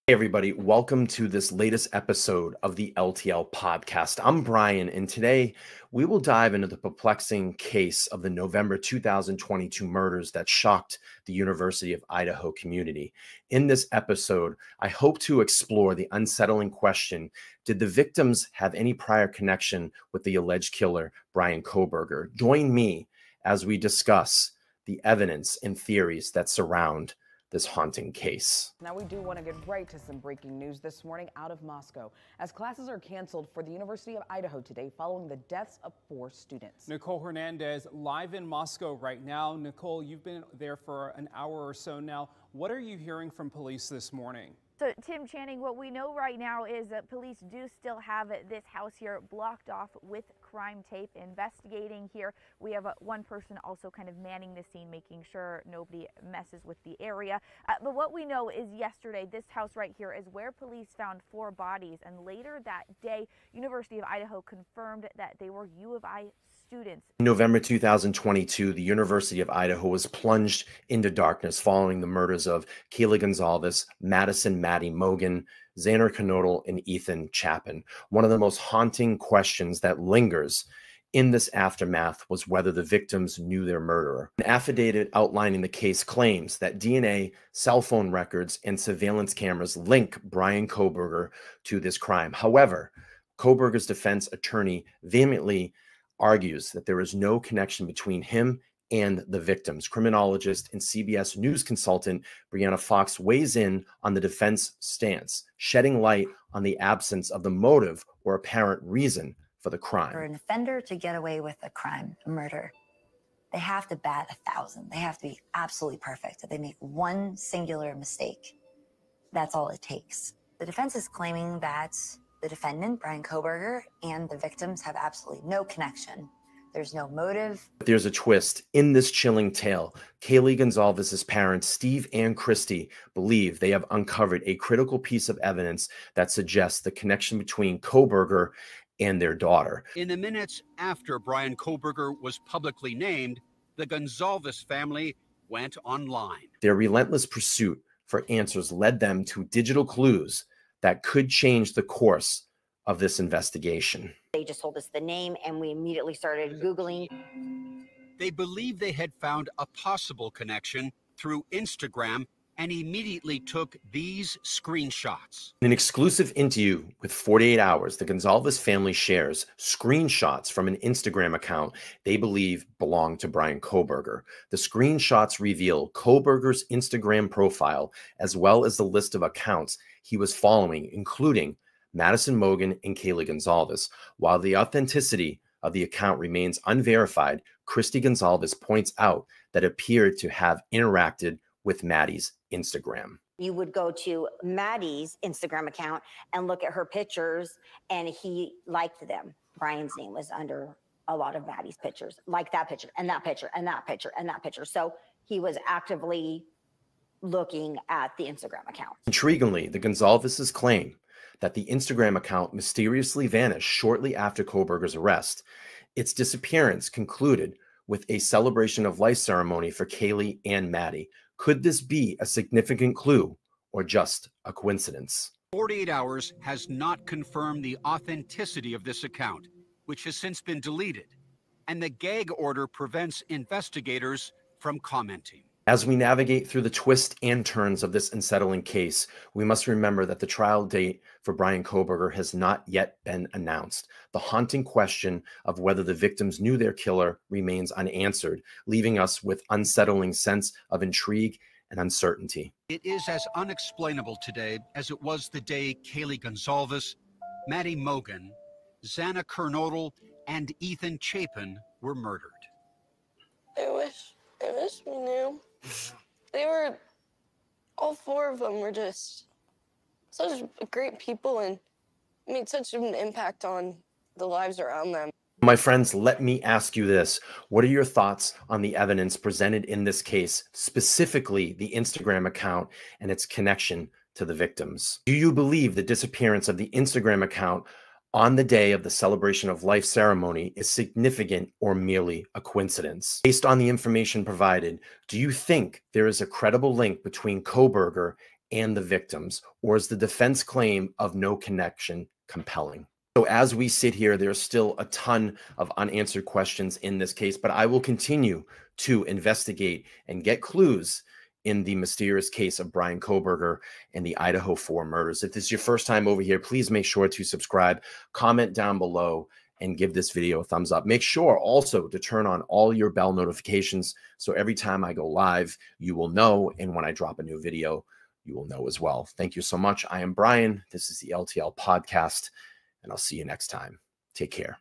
Hey everybody, welcome to this latest episode of the LTL podcast. I'm Brian, and today we will dive into the perplexing case of the November 2022 murders that shocked the University of Idaho community. In this episode, I hope to explore the unsettling question: did the victims have any prior connection with the alleged killer, Bryan Kohberger? Join me as we discuss the evidence and theories that surround this haunting case. Now we do want to get right to some breaking news this morning out of Moscow, as classes are canceled for the University of Idaho today following the deaths of 4 students. Nicole Hernandez live in Moscow right now. Nicole, you've been there for an hour or so now. What are you hearing from police this morning? So, Tim Channing, what we know right now is that police do still have this house here blocked off with crime tape, investigating here. We have one person also kind of manning the scene, making sure nobody messes with the area. But what we know is yesterday, this house right here is where police found 4 bodies. And later that day, University of Idaho confirmed that they were U of I students. In November 2022, the University of Idaho was plunged into darkness following the murders of Kaylee Goncalves, Madison Maddie Mogen, Xander Kernodle, and Ethan Chapin. One of the most haunting questions that lingers in this aftermath was whether the victims knew their murderer. An affidavit outlining the case claims that DNA, cell phone records, and surveillance cameras link Bryan Kohberger to this crime. However, Kohberger's defense attorney vehemently argues that there is no connection between him and the victims. Criminologist and CBS News consultant Brianna Fox weighs in on the defense stance, shedding light on the absence of the motive or apparent reason for the crime. For an offender to get away with a crime, a murder, they have to bat 1,000. They have to be absolutely perfect. If they make one singular mistake, that's all it takes. The defense is claiming that the defendant, Bryan Kohberger, and the victims have absolutely no connection. There's no motive. There's a twist in this chilling tale. Kaylee Goncalves' parents, Steve and Christy, believe they have uncovered a critical piece of evidence that suggests the connection between Kohberger and their daughter. In the minutes after Bryan Kohberger was publicly named, the Goncalves family went online. Their relentless pursuit for answers led them to digital clues that could change the course of this investigation. They just told us the name and we immediately started Googling. They believed they had found a possible connection through Instagram and immediately took these screenshots. In an exclusive interview with 48 Hours, the Goncalves family shares screenshots from an Instagram account they believe belonged to Bryan Kohberger. The screenshots reveal Kohberger's Instagram profile, as well as the list of accounts he was following, including Madison Mogen and Kaylee Goncalves. While the authenticity of the account remains unverified, Christy Goncalves points out that it appeared to have interacted with Maddie's Instagram. You would go to Maddie's Instagram account and look at her pictures, and he liked them. Bryan's name was under a lot of Maddie's pictures, like that picture and that picture and that picture and that picture. So he was actively looking at the Instagram account. Intriguingly, the Goncalves claim that the Instagram account mysteriously vanished shortly after Kohberger's arrest. Its disappearance concluded with a celebration of life ceremony for Kaylee and Maddie. Could this be a significant clue or just a coincidence? 48 Hours has not confirmed the authenticity of this account, which has since been deleted, and the gag order prevents investigators from commenting. As we navigate through the twists and turns of this unsettling case, we must remember that the trial date for Bryan Kohberger has not yet been announced. The haunting question of whether the victims knew their killer remains unanswered, leaving us with unsettling sense of intrigue and uncertainty. It is as unexplainable today as it was the day Kaylee Goncalves, Maddie Mogen, Xander Kernodle, and Ethan Chapin were murdered. I wish we knew. All 4 of them were just such great people and made such an impact on the lives around them. My friends, let me ask you this. What are your thoughts on the evidence presented in this case, specifically the Instagram account and its connection to the victims? Do you believe the disappearance of the Instagram account on the day of the celebration of life ceremony is significant or merely a coincidence? Based on the information provided, do you think there is a credible link between Kohberger and the victims, or is the defense claim of no connection compelling? So as we sit here, there's still a ton of unanswered questions in this case, but I will continue to investigate and get clues in the mysterious case of Bryan Kohberger and the Idaho 4 murders. If this is your first time over here, please make sure to subscribe, comment down below, and give this video a thumbs up. Make sure also to turn on all your bell notifications so every time I go live, you will know, and when I drop a new video, you will know as well. Thank you so much. I am Bryan. This is the LTL Podcast, and I'll see you next time. Take care.